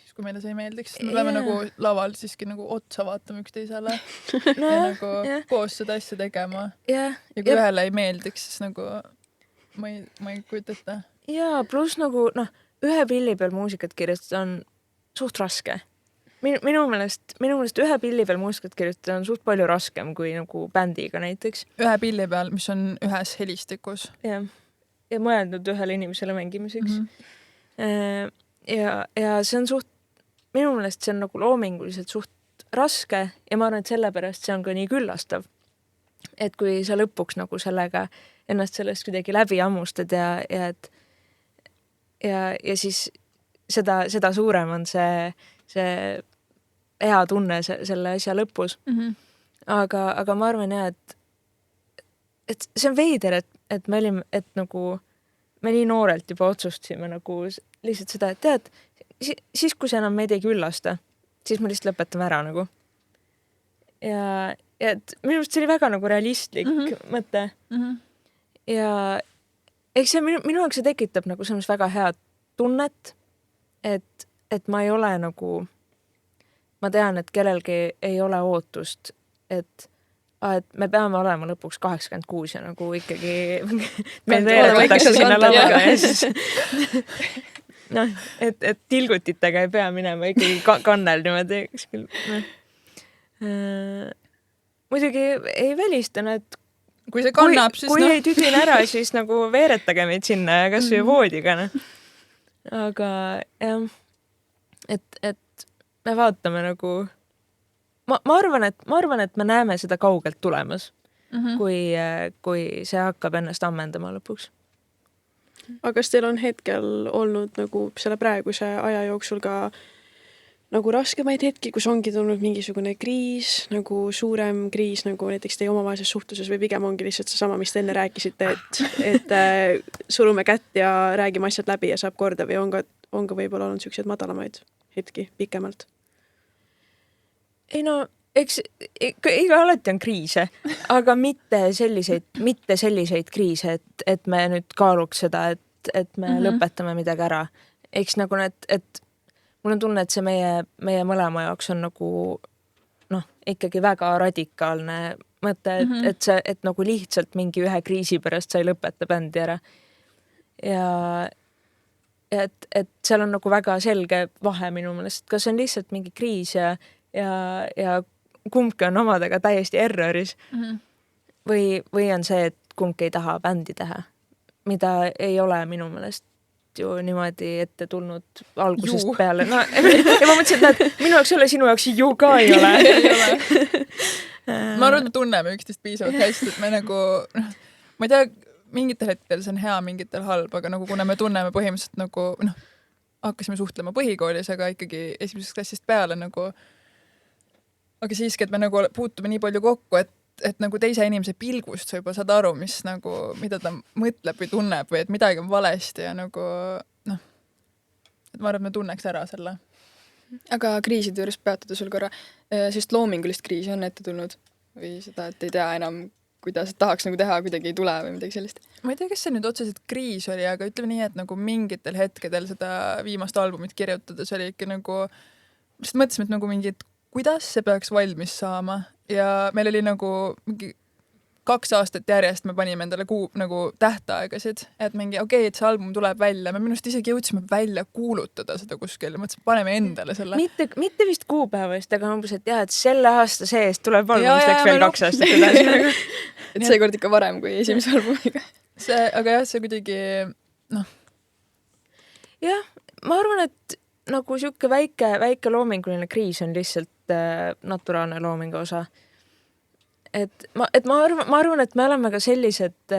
siis kui meile see ei meeldiks. Me peame nagu laval siiski nagu otsa vaatama üksteisele ja nagu koos seda asja tegema. Ja kui ühele ei meeldiks, siis nagu ma ei kujuta ette. Ja pluss nagu ühe pilli peal muusikat kirjutada on suht raske. Minu meelest ühe pilli peal muusikat kirjutada on suht palju raskem kui nagu bändiga näiteks. Ühe pilli peal, mis on ühes helistikus. Ja mõeldud ühele inimesele mängimiseks. Ja see on minu meelest see on nagu loominguliselt suht raske ja ma arvan, et sellepärast see on ka nii küllastav. Et kui sa lõpuks nagu sellega ennast sellest kuidagi läbi ammustad ja siis seda suurem on see hea tunne selle asja lõpus. Aga ma arvan et see on veider, et me olime, et nagu me nii noorelt juba otsustasime nagu lihtsalt seda, et tead, siis kui see enam meid ei küllasta, siis me lihtsalt lõpetame ära nagu. Ja et minu arust see oli väga nagu realistlik mõte. Ja eks see minu jaoks see tekitab nagu selles väga head tunnet, et ma ei ole nagu, ma tean, et kellelgi ei ole ootust, et me peame olema lõpuks 86 ja nagu ikkagi me võetakse sinna lavaga ja siis et tilgutitega ei pea minema ikkagi kannel niimoodi. Muidugi ei välistanud, et kui see kannab, siis kui ei tüdine ära, siis nagu veeretage meid sinna ja kas või voodiga. Aga jah, et me vaatame nagu ma arvan, et me näeme seda kaugelt tulemas, kui see hakkab ennast ammendama lõpuks. Aga kas teil on hetkel olnud nagu selle praeguse aja jooksul ka nagu raskemaid hetki, kus ongi tulnud mingisugune kriis, nagu suurem kriis, nagu näiteks teie omavahelises suhtluses või pigem ongi lihtsalt seesama, mis te enne rääkisite, et surume kätt ja räägime asjad läbi ja saab korda või on ka võib-olla olnud sellised madalamaid hetki pikemalt? Ei eks iga alati on kriise, aga mitte selliseid kriise, et me nüüd kaaluks seda, et me lõpetame midagi ära. Eks nagu et mul on tunne, et see meie mõlema jaoks on nagu ikkagi väga radikaalne mõte, et nagu lihtsalt mingi ühe kriisi pärast sa ei lõpeta bändi ära. Ja et seal on nagu väga selge vahe minu meelest, kas on lihtsalt mingi kriis ja kumbki on omadega täiesti erroris või on see, et kumbki ei taha bändi teha, mida ei ole minu meelest ju niimoodi ette tulnud algusest peale. Ja ma mõtlesin, et minu jaoks ei ole, sinu jaoks ju ka ei ole. Ma arvan, et me tunneme üksteist piisavalt hästi, et me nagu, ma ei tea, mingitel hetkel see on hea, mingitel halb, aga nagu kuna me tunneme põhimõtteliselt nagu, hakkasime suhtlema põhikoolis, aga ikkagi esimesest klassist peale nagu, aga siiski, et me nagu puutume nii palju kokku, et nagu teise inimese pilgust sa juba saad aru, mis nagu, mida ta mõtleb või tunneb või et midagi on valesti ja nagu et ma arvan, et me tunneks ära selle. Aga kriiside juures peatada sul korra, sest loomingulist kriisi on ette tulnud või seda, et ei tea enam, kuidas tahaks nagu teha, kuidagi ei tule või midagi sellist? Ma ei tea, kas see nüüd otseselt kriis oli, aga ütleme nii, et nagu mingitel hetkedel seda viimast albumit kirjutades oli ikka nagu, sest mõtlesime, et nagu mingid kuidas see peaks valmis saama ja meil oli nagu mingi 2 aastat järjest me panime endale nagu tähtaegasid, et mingi et see album tuleb välja, me minust isegi jõudsime välja kuulutada seda kuskil ja mõtlesin, paneme endale selle. Mitte vist kuupäevast, aga umbes, et jah, et selle aasta sees tuleb album, mis läks veel 2 aastat edasi. et seekord ikka varem kui esimese albumiga. Aga jah, see kuidagi, jah, ma arvan, et nagu sihuke väike loominguline kriis on lihtsalt naturaalne loomingu osa. Et ma arvan, et me oleme ka sellised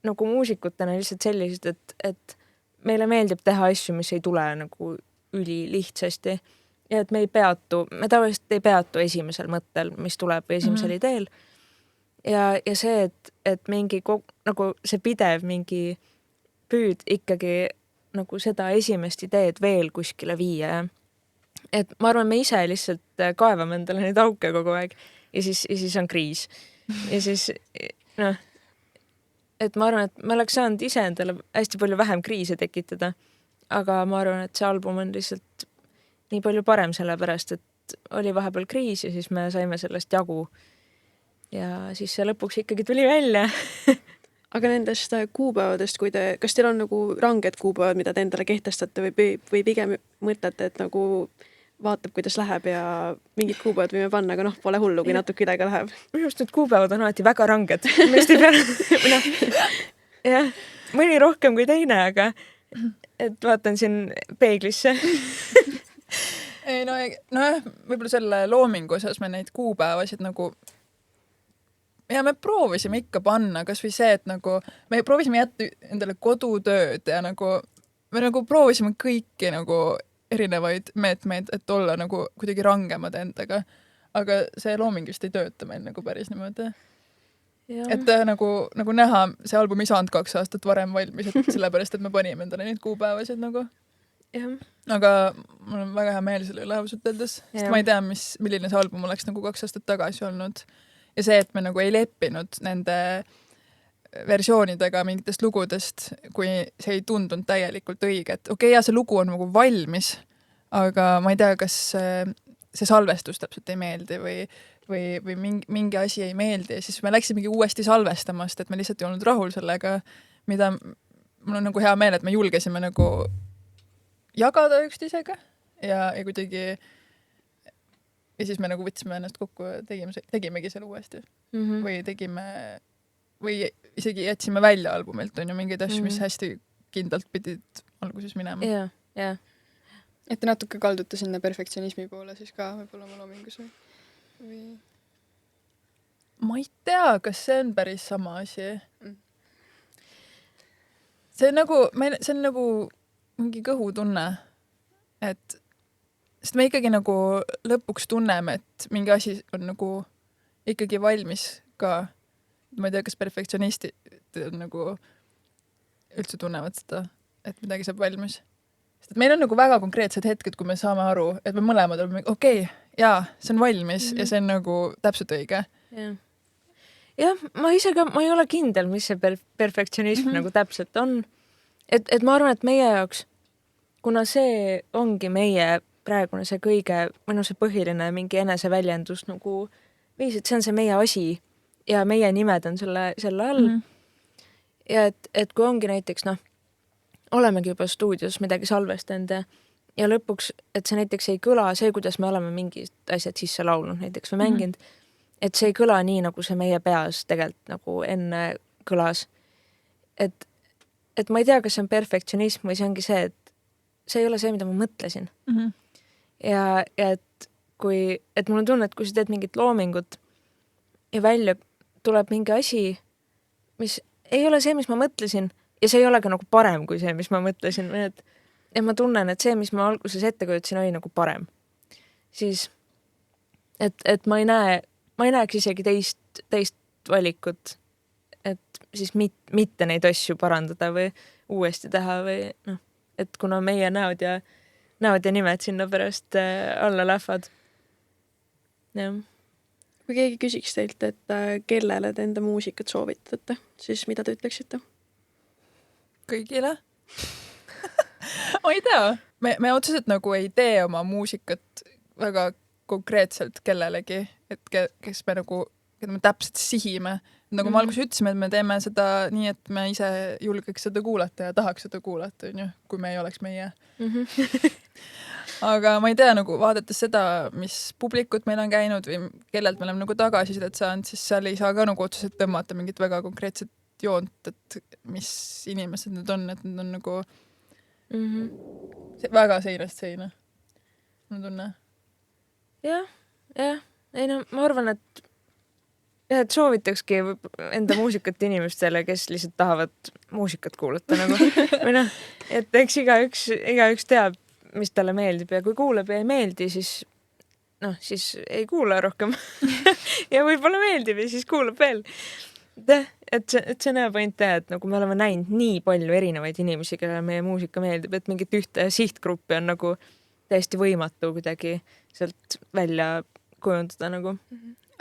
nagu muusikutena lihtsalt sellised, et meile meeldib teha asju, mis ei tule nagu ülilihtsasti ja et me tavaliselt ei peatu esimesel mõttel, mis tuleb või esimesel ideel. Ja see, et mingi nagu see pidev mingi püüd ikkagi nagu seda esimest ideed veel kuskile viia. Et ma arvan, me ise lihtsalt kaevame endale neid auke kogu aeg ja siis on kriis. Ja siis, et ma arvan, et me oleks saanud ise endale hästi palju vähem kriise tekitada, aga ma arvan, et see album on lihtsalt nii palju parem sellepärast, et oli vahepeal kriis ja siis me saime sellest jagu. Ja siis see lõpuks ikkagi tuli välja. Aga nendest kuupäevadest, kas teil on nagu ranged kuupäevad, mida te endale kehtestate või pigem mõtlete, et nagu vaatab, kuidas läheb ja mingid kuupäevad võime panna, aga pole hullu, kui natuke üle ka läheb. Minu arust need kuupäevad on alati väga ranged. Jah, mõni rohkem kui teine, aga et vaatan siin peeglisse. Ei, nojah, võib-olla selle loomingu osas me neid kuupäevasid nagu ja me proovisime ikka panna, kas või see, et nagu me proovisime jätta endale kodutööd ja nagu me nagu proovisime kõiki nagu erinevaid meetmeid, et olla nagu kuidagi rangemad endaga. Aga see looming vist ei tööta meil nagu päris niimoodi. Ja. Et nagu näha, see album ei saanud 2 aastat varem valmis, et sellepärast, et me panime endale neid kuupäevasid nagu. Ja. Aga mul on väga hea meel selle üle ausalt öeldes, sest ma ei tea, milline see album oleks nagu 2 aastat tagasi olnud. Ja see, et me nagu ei leppinud nende versioonidega mingitest lugudest, kui see ei tundunud täielikult õige, et ja see lugu on nagu valmis, aga ma ei tea, kas see salvestus täpselt ei meeldi või mingi asi ei meeldi ja siis me läksimegi uuesti salvestamast, et me lihtsalt ei olnud rahul sellega, mida mul on nagu hea meel, et me julgesime nagu jagada üksteisega ja kuidagi ja siis me nagu võtsime ennast kokku ja tegimegi selle uuesti. Või isegi jätsime välja albumilt, on ju mingeid asju, mis hästi kindlalt pidid alguses minema. Ja. Et te natuke kaldute sinna perfektsionismi poole siis ka võib-olla oma loomingus või? Ma ei tea, kas see on päris sama asi. See on nagu mingi kõhutunne, et sest me ikkagi nagu lõpuks tunneme, et mingi asi on nagu ikkagi valmis ka. Ma ei tea, kas perfektsionistid on nagu üldse tunnevad seda, et midagi saab valmis. Sest meil on nagu väga konkreetsed hetked, kui me saame aru, et me mõlemad oleme jaa, see on valmis ja see on nagu täpselt õige. Jah, ma ei ole kindel, mis see perfektsionism nagu täpselt on. Et ma arvan, et meie jaoks, kuna see ongi meie praegune see kõige, see põhiline mingi eneseväljendus nagu viis, et see on see meie asi ja meie nimed on selle all. Ja et kui ongi näiteks, olemegi juba stuudios midagi salvestanud ja lõpuks, et see näiteks ei kõla, see, kuidas me oleme mingid asjad sisse laulnud näiteks või mänginud, et see ei kõla nii, nagu see meie peas tegelikult nagu enne kõlas. Et ma ei tea, kas see on perfektsionism või see ongi see, et see ei ole see, mida ma mõtlesin. Ja et mul on tunne, et kui sa teed mingit loomingut ja välja tuleb mingi asi, mis ei ole see, mis ma mõtlesin ja see ei ole ka nagu parem kui see, mis ma mõtlesin, et ma tunnen, et see, mis ma alguses ette kujutasin, oli nagu parem. Siis, et ma ei näeks isegi teist valikut, et siis mitte neid asju parandada või uuesti teha või et kuna meie näod ja nimed sinna pärast alla lähevad. Kui keegi küsiks teilt, et kellele te enda muusikat soovitate, siis mida te ütleksite? Kõigile? Ma ei tea. Me otseselt nagu ei tee oma muusikat väga konkreetselt kellelegi, et kes me nagu keda me täpselt sihime. Nagu me alguses ütlesime, et me teeme seda nii, et me ise julgeks seda kuulata ja tahaks seda kuulata, on ju, kui me ei oleks meie. Aga ma ei tea, nagu vaadates seda, mis publikut meil on käinud või kellelt me oleme nagu tagasisidet saanud, siis seal ei saa ka nagu otseselt tõmmata mingit väga konkreetset joont, et mis inimesed need on, et need on nagu väga seinast seina. Ma tunne. Jah. Ei no, ma arvan, et soovitakski enda muusikat inimestele, kes lihtsalt tahavad muusikat kuulata nagu. Või noh, et eks igaüks teab, mis talle meeldib ja kui kuuleb ja ei meeldi, siis ei kuula rohkem. Ja võib-olla meeldib ja siis kuulab veel. Et see on hea point teha, et nagu me oleme näinud nii palju erinevaid inimesi, kellele meie muusika meeldib, et mingit ühte sihtgruppi on nagu täiesti võimatu kuidagi sealt välja kujundada nagu.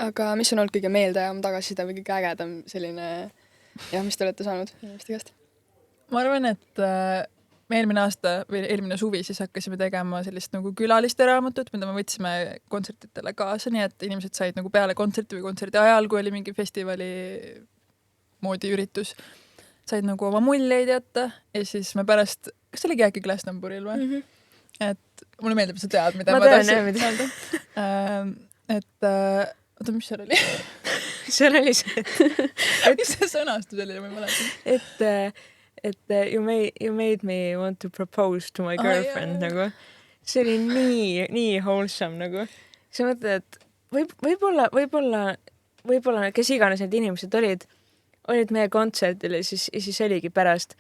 Aga mis on olnud kõige meeldejäävam tagasiside või kõige ägedam selline, mis te olete saanud inimeste käest? Ma arvan, et me eelmine aasta või eelmine suvi siis hakkasime tegema sellist nagu külaliste raamatut, mida me võtsime kontsertidele kaasa, nii et inimesed said nagu peale kontserti või kontserdi ajal, kui oli mingi festivali moodi üritus, said nagu oma muljeid jätta ja siis me pärast, kas see oligi äkki Glastonburil või? Et mulle meeldib, sa tead, mida ma tahtsin öelda. Et oota, mis seal oli? Seal oli see, mis see sõnastus oli, ma ei mäleta. Et you made me want to propose to my girlfriend nagu. See oli nii wholesome nagu. Sa mõtled, et võib-olla kes iganes need inimesed olid meie kontserdil ja siis oligi pärast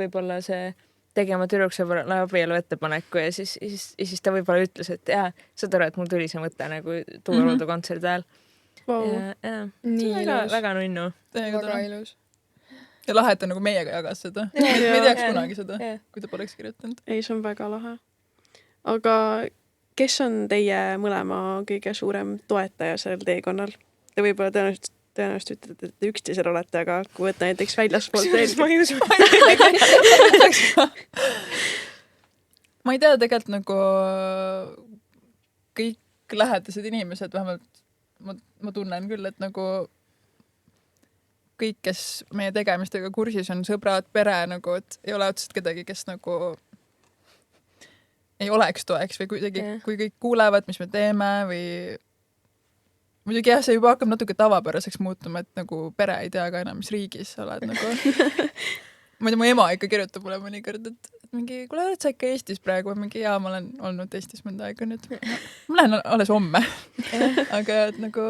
võib-olla see tegema tüdruksõbrale abielu ettepaneku ja siis ta võib-olla ütles, et saad aru, et mul tuli see mõte nagu tuua kontserdi ajal. Wow. Nii ilus. Väga nunnu. Väga ilus. Ja lahe, et ta nagu meiega jagas seda. Me ei teaks kunagi seda, kui ta poleks kirjutanud. Ei, see on väga lahe. Aga kes on teie mõlema kõige suurem toetaja sellel teekonnal? Te võib-olla tõenäoliselt ütlete, et üksteisel olete, aga kui võtta näiteks väljaspoolt ma ei tea, tegelikult nagu kõik lähedased inimesed, vähemalt ma tunnen küll, et nagu kõik, kes meie tegemistega kursis on, sõbrad, pere, nagu, et ei ole otseselt kedagi, kes nagu ei oleks toeks või kuidagi, kui kõik kuulevad, mis me teeme või muidugi see juba hakkab natuke tavapäraseks muutuma, et nagu pere ei tea ka enam, mis riigis sa oled nagu. Ma ei tea, mu ema ikka kirjutab mulle mõnikord, et mingi, kuule, oled sa ikka Eestis praegu? Mingi, ma olen olnud Eestis mõnda aega nüüd. Ma lähen alles homme. Aga et nagu,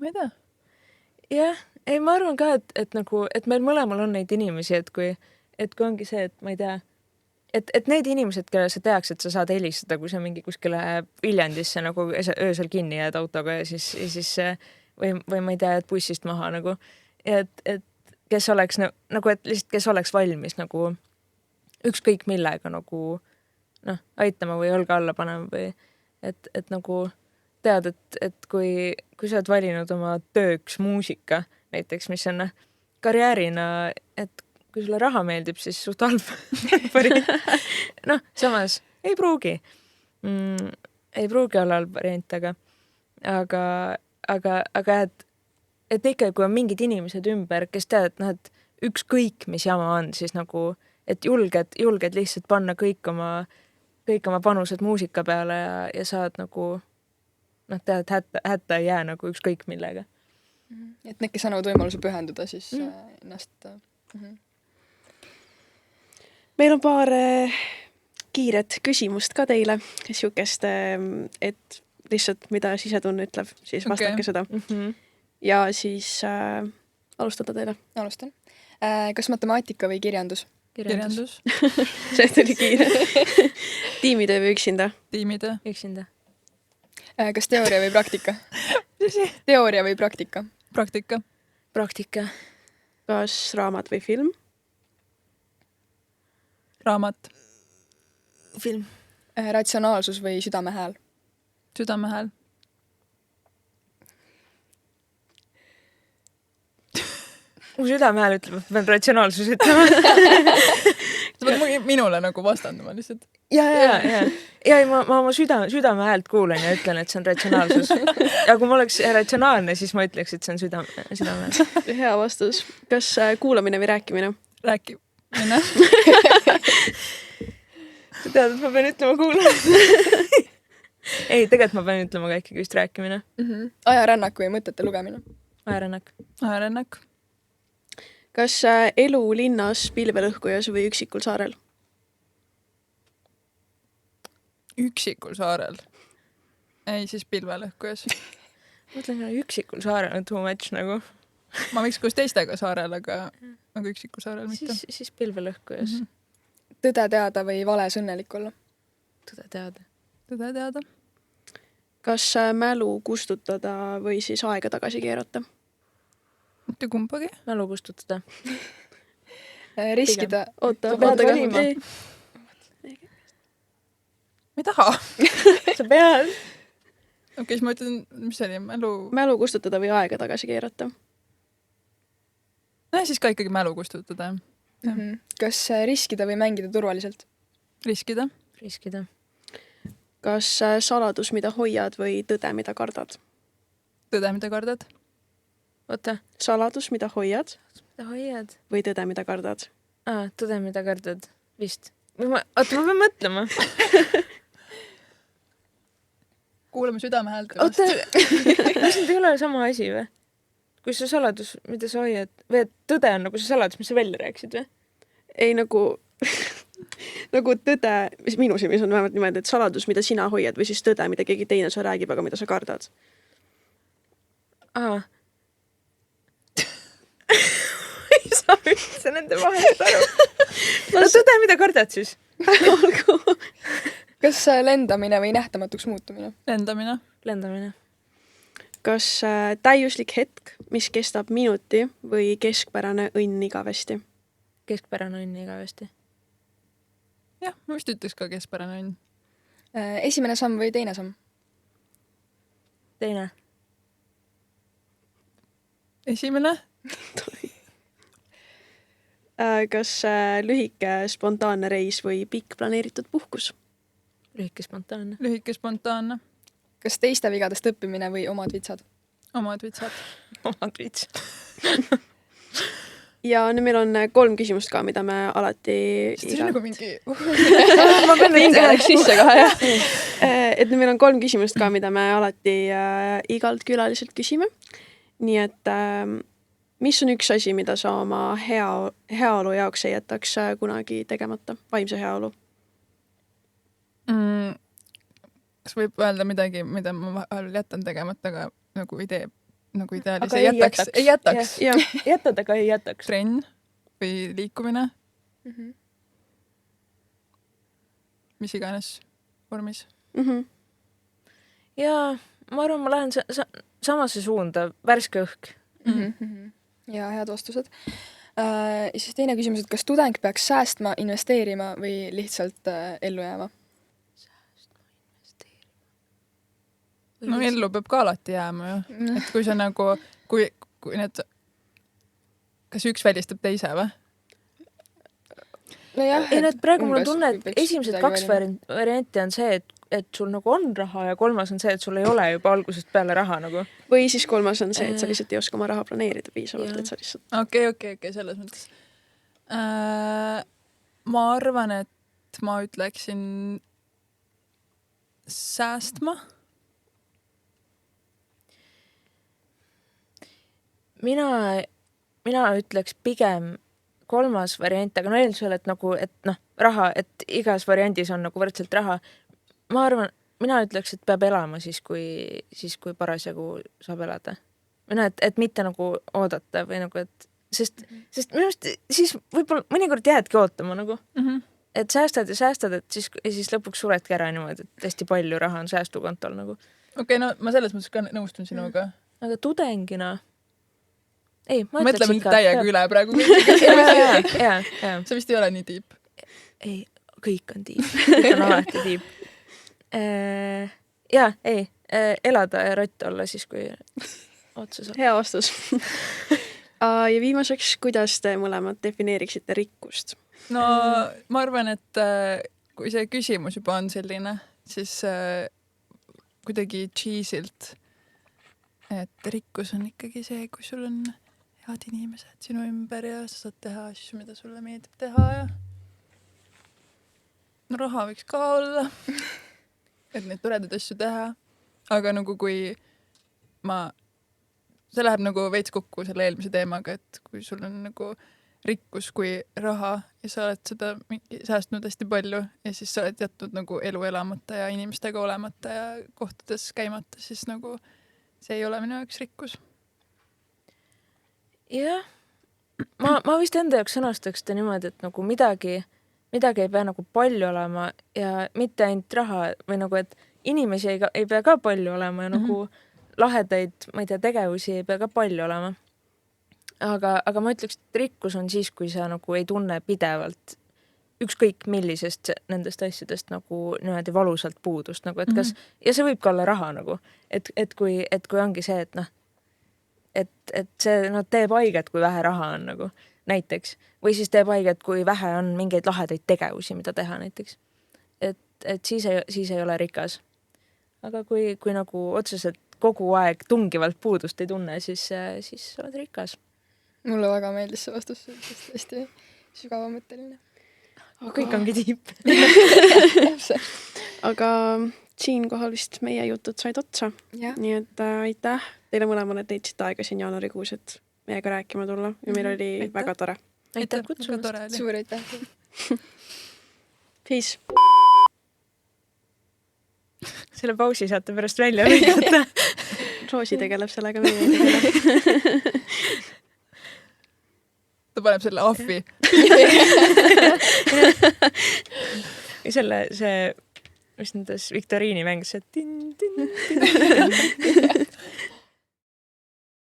ma ei tea. Jah, ei, ma arvan ka, et meil mõlemal on neid inimesi, et kui ongi see, et ma ei tea, et need inimesed, kellele sa teaks, et sa saad helistada, kui sa mingi kuskile Viljandisse nagu öösel kinni jääd autoga ja siis või ma ei tea, et bussist maha nagu, et kes oleks nagu, et lihtsalt kes oleks valmis nagu ükskõik millega nagu aitama või õlga alla panema või et nagu tead, et kui sa oled valinud oma tööks muusika näiteks, mis on karjäärina, et kui sulle raha meeldib, siis suht halb. Samas ei pruugi olla halb variant, aga et ikka, kui on mingid inimesed ümber, kes teavad, et ükskõik, mis jama on, siis nagu, et julged lihtsalt panna kõik oma panused muusika peale ja saad nagu tead, hätta ei jää nagu ükskõik millega. Et need, kes annavad võimaluse pühenduda, siis ennast... Meil on paar kiiret küsimust ka teile, siukest, et lihtsalt mida sisetunne ütleb, siis vastake seda. Ja siis alustada teile. Alustan. Kas matemaatika või kirjandus? Kirjandus. See tuli kiire. Tiimitöö või üksinda? Tiimitöö. Üksinda. Kas teooria või praktika? Teooria või praktika? Praktika. Praktika. Kas raamat või film? Raamat. Film. Ratsionaalsus või südame hääl? Südame hääl. Mu südame hääl ütleb, et pean ratsionaalsus ütlema. minule nagu vastanduma lihtsalt. ja ei, ma oma südame häält kuulen ja ütlen, et see on ratsionaalsus. Ja kui ma oleks ratsionaalne, siis ma ütleks, et see on südame. Hea vastus. Kas kuulamine või rääkimine? Rääkimine. Sa tead, et ma pean ütlema kuulamine. Ei, tegelikult ma pean ütlema ka ikkagi vist rääkimine. Ajarännak või mõtete lugemine? Ajarännak. Kas elu linnas, pilvelõhkujas või üksikul saarel? Üksikul saarel. Ei, siis pilvelõhkujas. Mõtlen, üksikul saarel on too much nagu. Ma võiks koos teistega saarel, aga üksikul saarel mitte. Siis pilvelõhkujas. Tõde teada või vales õnnelik olla? Tõde teada. Tõde teada. Kas mälu kustutada või siis aega tagasi keerata? Mitte kumbagi. Mälu kustutada. Riskida. Oota, Sa pead valima. Ma ei taha. Sa pead. Okei, siis ma ütlen, mis see oli? Mälu kustutada või aega tagasi keerata? Siis ka ikkagi mälu kustutada. Kas riskida või mängida turvaliselt? Riskida. Kas saladus, mida hoiad või tõde, mida kardad? Tõde, mida kardad? Oota. Saladus, mida hoiad Mida hoiad? või tõde, mida kardad? Tõde, mida kardad. Vist. Oota, ma pean mõtlema. Kuulame südame häält. Oota, kas need ei ole sama asi või? Kui see saladus, mida sa hoiad, või et tõde on nagu see saladus, mis sa välja rääkisid või? Ei, nagu nagu tõde, mis minu silmis on vähemalt niimoodi, et saladus, mida sina hoiad või siis tõde, mida keegi teine sa räägib, aga mida sa kardad. Ei saa üldse nende vahest aru. No tõde, mida kardad siis? Kas lendamine või nähtamatuks muutumine? Lendamine. Kas täiuslik hetk, mis kestab minuti või keskpärane õnn igavesti? Keskpärane õnn igavesti. Jah, ma vist ütleks ka keskpärane õnn. Esimene samm või teine samm? Teine. Esimene. Kas lühike spontaanne reis või pikk planeeritud puhkus? Lühike spontaanne. Lühike spontaanne. Kas teiste vigadest õppimine või omad vitsad? Omad vitsad. Omad vits. Ja nüüd meil on 3 küsimust ka, mida me alati See on nagu mingi... Ma pean Pinge läks sisse kohe, jah. Et nüüd meil on 3 küsimust ka, mida me alati igalt külaliselt küsime. Nii et mis on üks asi, mida sa oma heaolu jaoks ei jätaks kunagi tegemata? Vaimse heaolu? Kas võib öelda midagi, mida ma vahel jätan tegemata, aga nagu ei tee, nagu ideaalis Aga ei jätaks. Jätad, aga ei jätaks. Trenn või liikumine. Mis iganes vormis. Ja ma arvan, ma lähen samasse suunda, värske õhk. Ja head vastused. Siis teine küsimus, et kas tudeng peaks säästma, investeerima või lihtsalt ellu jääma? No ellu peab ka alati jääma ju. Et kui sa nagu, kui need, kas üks välistab teise või? No jah, ei, praegu mul on tunne, et esimesed 2 varianti on see, et sul nagu on raha ja 3. on see, et sul ei ole juba algusest peale raha nagu. Või siis 3. on see, et sa lihtsalt ei oska oma raha planeerida piisavalt, et sa lihtsalt... Okei, selles mõttes. Ma arvan, et ma ütleksin säästma. Mina ütleks pigem 3. variant, aga no eeldusel, et nagu, et noh, raha, et igas variandis on nagu võrdselt raha. Ma arvan, mina ütleks, et peab elama siis, kui parasjagu saab elada. Et mitte nagu oodata või nagu, et sest minu arust siis võib-olla mõnikord jäädki ootama nagu. Et säästad, et siis lõpuks suredki ära niimoodi, et hästi palju raha on säästukontol nagu. Okei, no ma selles mõttes ka nõustun sinuga. Aga tudengina... Ei, ma mõtle mind täiega üle praegu. Ja. See vist ei ole nii tiip. Ei, kõik on tiip. Kõik on alati tiip. Elada ja rott olla siis, kui otsa saab. Hea vastus. Ja viimaseks, kuidas te mõlemad defineeriksite rikkust? no ma arvan, et kui see küsimus juba on selline, siis kuidagi cheesilt, et rikkus on ikkagi see, kui sul on head inimesed sinu ümber ja sa saad teha asju, mida sulle meeldib teha ja no raha võiks ka olla, et neid toredaid asju teha, aga nagu kui see läheb nagu veits kokku selle eelmise teemaga, et kui sul on nagu rikkus kui raha ja sa oled seda säästnud hästi palju ja siis sa oled jätnud nagu elu elamata ja inimestega olemata ja kohtades käimata, siis nagu see ei ole minu jaoks rikkus. jah, ma vist enda jaoks sõnastaks ta niimoodi, et nagu midagi ei pea nagu palju olema ja mitte ainult raha või nagu, et inimesi ei pea ka palju olema ja nagu lahedaid, ma ei tea, tegevusi ei pea ka palju olema. Aga ma ütleks, et rikkus on siis, kui sa nagu ei tunne pidevalt ükskõik millisest nendest asjadest nagu niimoodi valusalt puudust, nagu et kas, ja see võib ka olla raha nagu, et kui ongi see, et noh, et see teeb haiget, kui vähe raha on nagu näiteks, või siis teeb haiget, kui vähe on mingeid lahedaid tegevusi, mida teha näiteks. Et siis ei ole rikas. Aga kui nagu otseselt kogu aeg tungivalt puudust ei tunne, siis oled rikas. Mulle väga meeldis see vastus, sest hästi sügavamõtteline. Kõik ongi tiip. Aga siinkohal vist meie jutud said otsa. Nii et aitäh teile mõlemale, et leidsite aega siin jaanuarikuus, et meiega rääkima tulla ja meil oli väga tore. Aitäh kutsumast. Suur aitäh. Peace. Selle pausi saate pärast välja lõigata. Roosi tegeleb sellega, meie ei tegele. Ta paneb selle ahvi. see, mis nendes viktoriini mängus, see tin-tin-tin.